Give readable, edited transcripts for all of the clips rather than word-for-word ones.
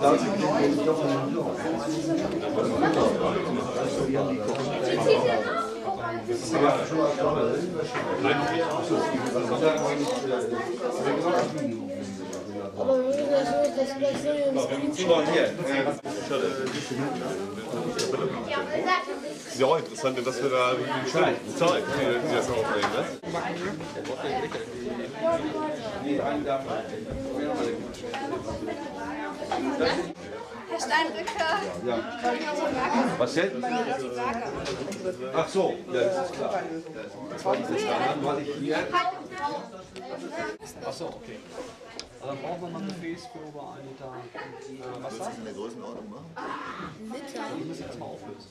Ja, auch interessant, dass wir da die Zeit, die das aufnehmen, ne? Herr Steinrücker. Ja. Was denn? Ach so, ja, das ist klar. Weil ich hier. Ach so, okay. Dann brauchen wir mal ein Gefäß für über 1 Liter Wasser. Was ist in der Größenordnung machen? Ich muss jetzt mal auflösen.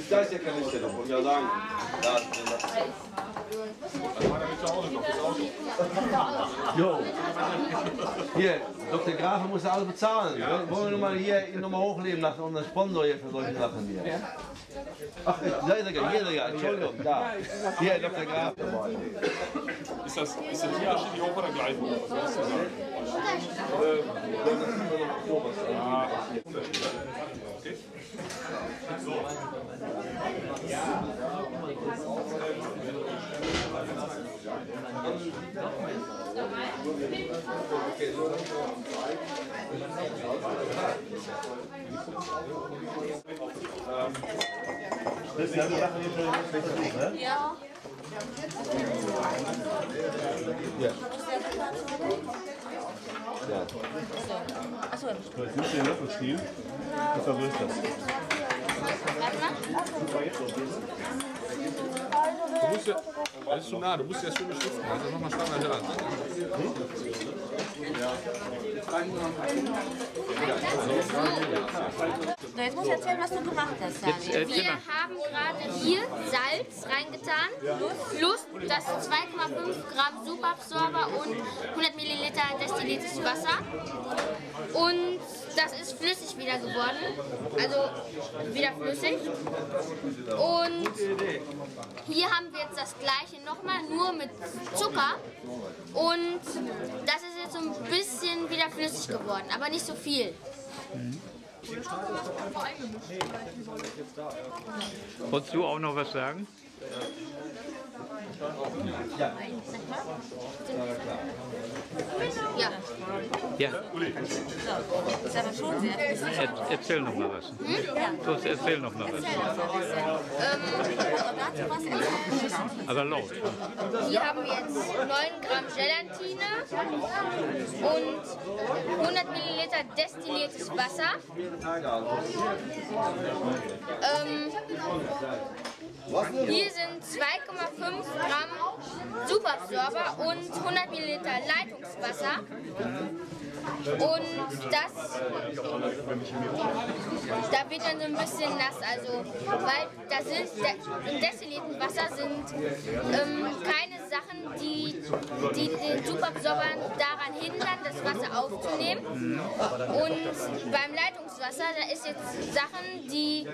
Da ist der Kanister noch. Ja, sagen. Jo. Hier, Dr. Grafe muss alles bezahlen. Wollen wir nochmal hier nochmal hochleben lassen, unseren Sponsor hier für solche Sachen hier. Ach, hier, Entschuldigung, da. Hier, Dr. Graf. Ist das unterschiedlich hoch oder gleich hoch? Was sollst du sagen? Okay. So. Christian, wir machen hier schon ein Becher, ne? Ja. Ja. Achso. So, jetzt müsst ihr den Löffel schieben. Ich versuche das. Du musst ja, das ist zu nah, du musst ja schön beschriften. Also nochmal schneller hören. So, jetzt musst du erzählen, was du gemacht hast, Daniel. Wir haben gerade hier Salz reingetan, plus das 2,5 Gramm Superabsorber und 100 Milliliter destilliertes Wasser. Und das ist flüssig wieder geworden, also wieder flüssig. Und hier haben wir jetzt das gleiche nochmal, nur mit Zucker. Und das ist jetzt so ein bisschen wieder flüssig geworden, aber nicht so viel. Wolltest du auch noch was sagen? Ja. Ja. Ja, Ist aber schon sehr flüssig. erzähl noch mal was. Los, erzähl noch mal was. Dazu was erzählen? Aber laut. Hier haben wir jetzt 9 Gramm Gelatine und 100 Milliliter destilliertes Wasser. Hier sind 2,5 Gramm Superabsorber und 100 Milliliter Leitungswasser. Und da wird dann so ein bisschen nass, also weil im destillierten Wasser sind keine Sachen, die den Superabsorbern daran hindern, das Wasser aufzunehmen. Und beim Leitungswasser, da ist jetzt Sachen, die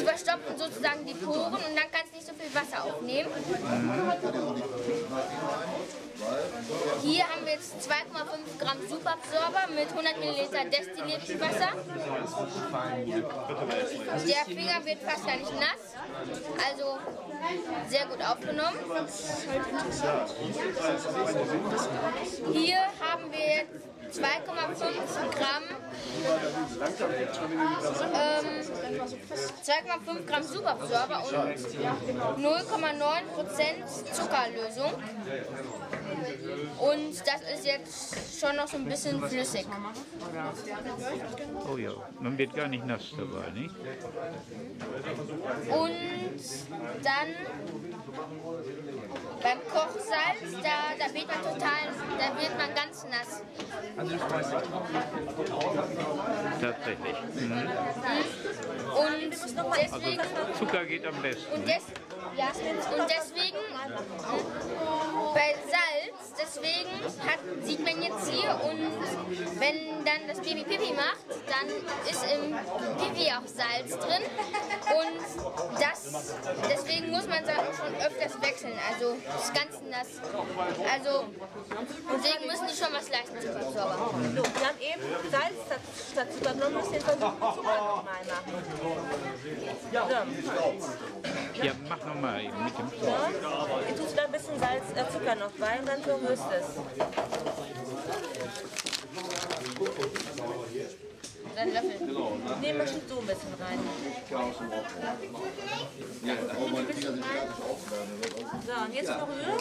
verstopfen sozusagen die Poren und dann kannst du nicht so viel Wasser aufnehmen. Hier haben wir jetzt 2,5 Gramm Superabsorber mit 100 Milliliter destilliertes Wasser. Der Finger wird fast gar nicht nass, also sehr gut aufgenommen. Hier haben wir jetzt 2,5 Gramm 2,5 Gramm Superabsorber und 0,9% Zuckerlösung. Und das ist jetzt schon noch so ein bisschen flüssig. Oh ja, man wird gar nicht nass dabei, nicht? Und dann beim Kochsalz, da wird man ganz nass. Tatsächlich. Mhm. Und deswegen, Zucker geht am besten. und deswegen bei Salz, deswegen sieht man jetzt hier, und wenn dann das Baby Pipi macht, dann ist im Pipi auch Salz drin und deswegen muss man schon öfters wechseln. Also das Ganze deswegen müssen die schon was leisten, Zuckerabsorber. So, wir haben eben Salz statt Zucker genommen, müssen den Versuch mit Zucker nochmal machen. Ja, mach nochmal mit dem So. Jetzt tust du da ein bisschen Zucker noch bei und dann verrührst es. Dann Löffel. Nee, man schiebt so ein bisschen rein. So, und jetzt verrühren.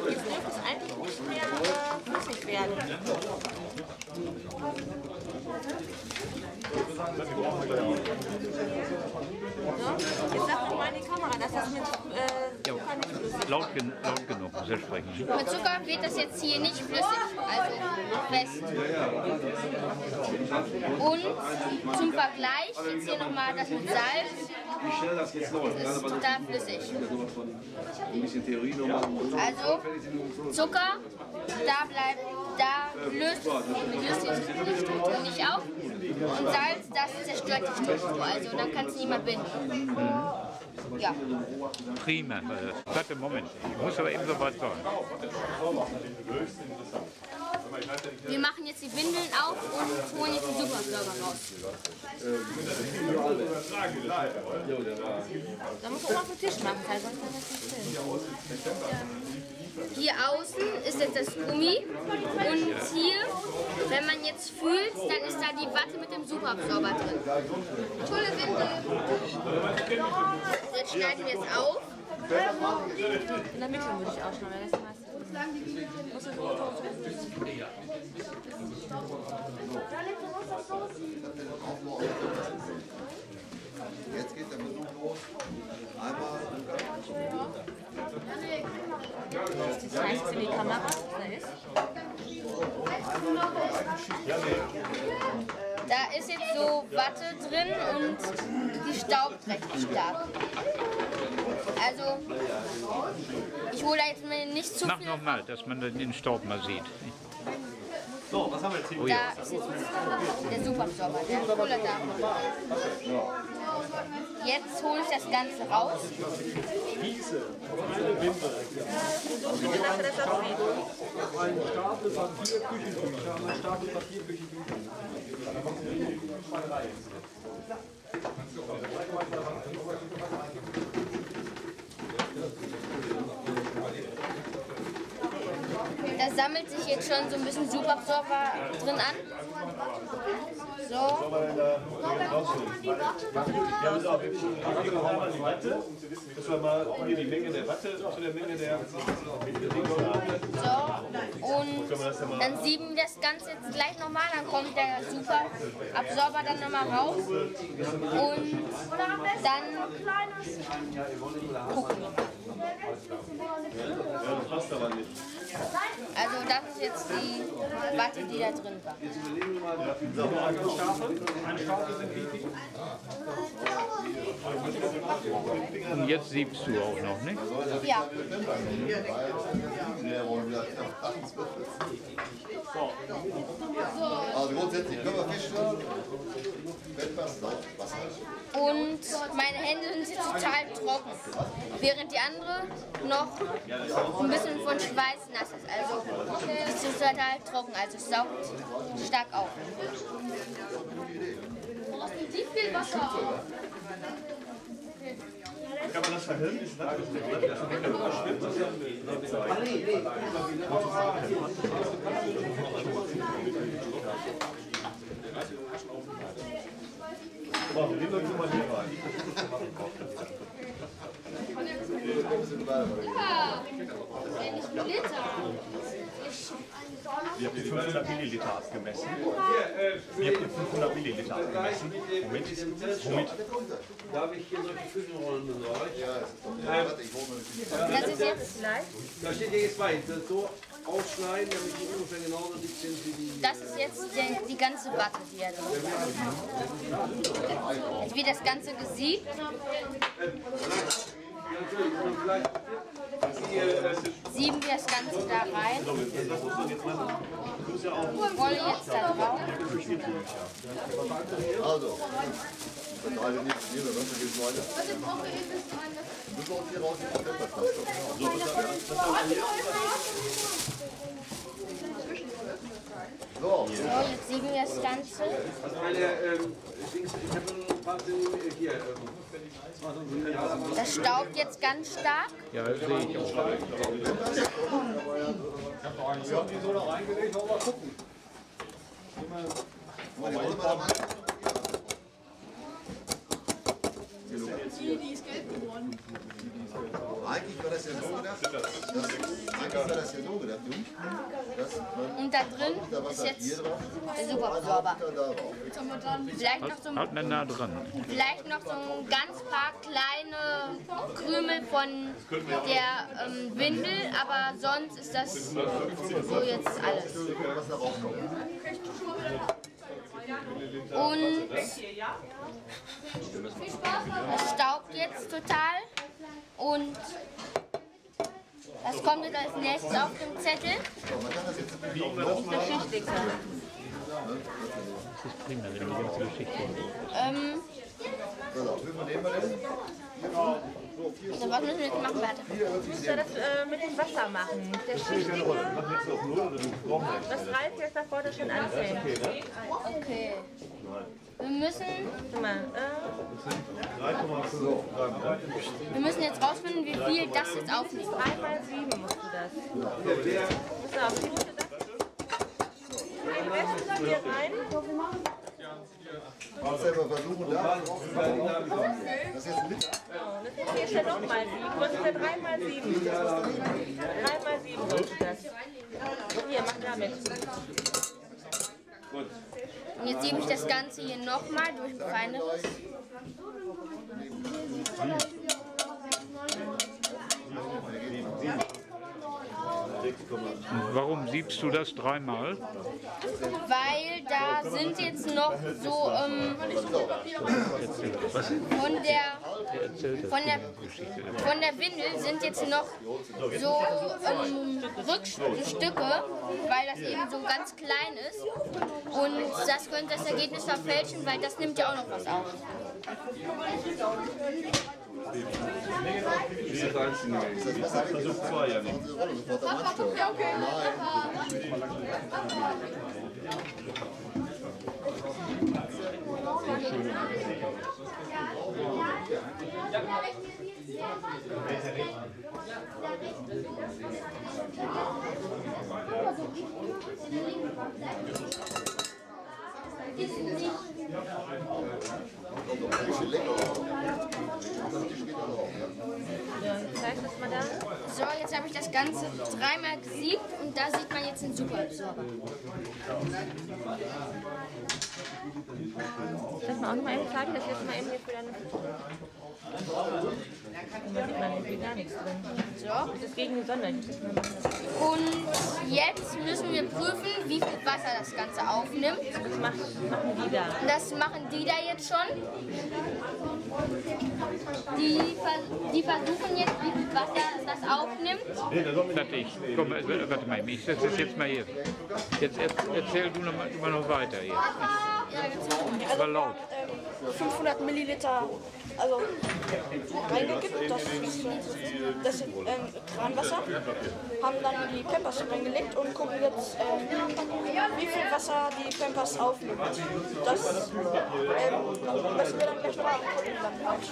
Jetzt dürfte es eigentlich nicht mehr flüssig werden. So, jetzt sag doch mal in die Kamera, dass das mit Zucker nicht flüssig ist. laut genug, sehr sprechen. Mit Zucker wird das jetzt hier nicht flüssig, also fest. Und zum Vergleich, jetzt hier nochmal das mit Salz, Wie schnell das jetzt läuft. das ist total flüssig. Ein bisschen Theorie noch machen. Also Zucker, da löst die Struktur nicht auf. Und Salz, das zerstört die Struktur, also dann kann es nicht mehr binden. Ja. Prima. Warte, Moment. Ich muss aber eben so was sagen. Wir machen jetzt die Windeln auf und holen jetzt den Superabsorber raus. Da muss man auf den Tisch machen, weil sonst kann das nicht sehen. Hier außen ist jetzt das Gummi und hier, wenn man jetzt fühlt, dann ist da die Watte mit dem Superabsorber drin. Tolle Windel. Jetzt schneiden wir es auf. In der Mitte würde ich ausschneiden, weil das ist meistens. Muss das so Jetzt geht der Versuch los. Einmal. Das heißt in die Kamera, was da ist. Da ist jetzt so Watte drin und die staubt recht stark. Also, ich hole da jetzt mal nicht zu Mach viel. nochmal, dass man den Staub mal sieht. So, was haben wir jetzt hier? Da ist jetzt der Superabsorber, der Puller da. Jetzt hole ich das Ganze raus. Ich dachte, das ist auch viel. Ein Stapel Papier, Küchentücher, ein Stapel Papier, Küchentücher. Da sammelt sich jetzt schon so ein bisschen Superabsorber drin an. So. Ja, pass auf, wir haben mal die Watte. Dass wir mal hier die Menge der Watte zu der Menge der. So. Und dann sieben wir das Ganze jetzt gleich nochmal. Dann kommt der Superabsorber dann nochmal raus. Und dann gucken wir. Ja, das passt aber nicht. Also das ist jetzt die Watte, die da drin war. Und jetzt siebst du auch noch, nicht? Ja. Also grundsätzlich können wir feststellen, Und meine Hände sind jetzt total trocken, während die andere noch ein bisschen von Schweiß nass ist. Also es ist total trocken, also es saugt stark auf. Du brauchst nicht viel Wasser auf. kann man das Verhältnis überschwimmt. Aber nehmen wir mal hier rein. Ja, das ist ja nicht Glitter. Wir haben die 500 Milliliter abgemessen. Wir haben die 500 Milliliter abgemessen. Moment. Darf ich hier solche Küchenrollen besorgen? Das ist jetzt, Da steht ja jetzt bei. Das so ausschneiden, damit die ungefähr genauso dick sind wie die. das ist jetzt die ganze Watte, die da drin ist. Jetzt wird das Ganze gesiebt. Sieben wir das Ganze da rein. Voll jetzt da drauf. Also, alle nicht hier, oder was? Geht's weiter? Du musst auch hier raus in die Pfeffertaste. So, jetzt sieben wir das Ganze. Also meine, ich habe noch ein paar hier. Das staubt jetzt ganz stark. Ja, das sehe ich auch. die ist gelb geworden. Eigentlich war das ja so gedacht, und da drin ist jetzt der Superabsorber. Vielleicht noch so Halt mal nah dran. Vielleicht noch so ein ganz paar kleine Krümel von der Windel, aber sonst ist das so jetzt alles. Und es staubt jetzt total und das kommt jetzt als nächstes auf dem Zettel. Das Schichtwechsel. Das ist prima, wenn die ganze Geschichte. So, was müssen wir jetzt machen, Warte? Du musst ja das mit dem Wasser machen. Der Schichtwechsel. Das reißt jetzt da vorne schon anfängt. Okay. Wir müssen jetzt rausfinden, wie viel das jetzt aufnimmt. 3 mal 7 musst du das. Pass auf, wie musst du das? Den Westen dann hier rein. selber versuchen, da das jetzt mit. Das hier ist ja nochmal 7. Du hast ja 3 mal 7. 3 mal 7 musst du das. Hier, mach damit. Und jetzt siebe ich das Ganze hier nochmal durch ein feineres. Und warum siebst du das dreimal? Weil da sind jetzt noch so von der Windel sind jetzt noch so Rückstücke, weil das eben so ganz klein ist. Und das könnte das Ergebnis verfälschen, weil das nimmt ja auch noch was auf. Versuch 2 ja nicht. Zeig das mal da. So, jetzt habe ich das Ganze dreimal gesiebt und da sieht man jetzt einen Superabsorber. Lass mal auch noch mal eben zeigen, das jetzt mal eben hier für deine. Da sieht man irgendwie gar nichts drin. So. Das ist gegen die Sonne. Und jetzt müssen wir prüfen, wie viel Wasser das Ganze aufnimmt. Das machen die da. Das machen die da jetzt schon. Die versuchen jetzt, wie viel Wasser das aufnimmt. Warte, warte mal, ich setze das jetzt mal hier. Jetzt erzähl du noch weiter hier. Aber laut. 500 Milliliter also reingekippt, das ist Kranwasser, haben dann die Pampers reingelegt und gucken jetzt, wie viel Wasser die Pampers aufnimmt. Das müssen wir dann gleich mal gucken.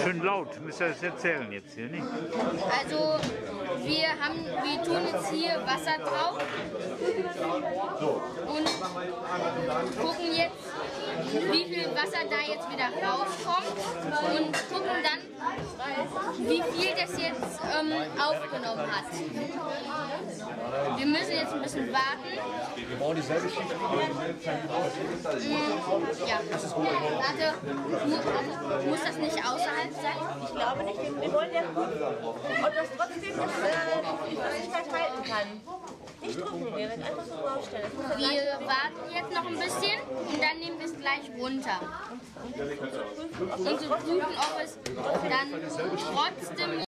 Schön laut, müsst ihr das erzählen jetzt hier, nicht? Also wir tun jetzt hier Wasser drauf und gucken jetzt, wie viel Wasser da jetzt wieder rauskommt und gucken dann, wie viel das jetzt aufgenommen hat. Wir müssen jetzt ein bisschen warten. Wir bauen dieselbe Schicht. Ja. Das ist gut. Warte, muss das nicht außerhalb sein? Ich glaube nicht, wir wollen ja gucken, ob das trotzdem die Flüssigkeit halten kann. Nicht drucken, wir werden einfach so draufstellen. Wir warten jetzt noch ein bisschen und dann nehmen wir es gleich runter. Und zu prüfen, ob es dann trotzdem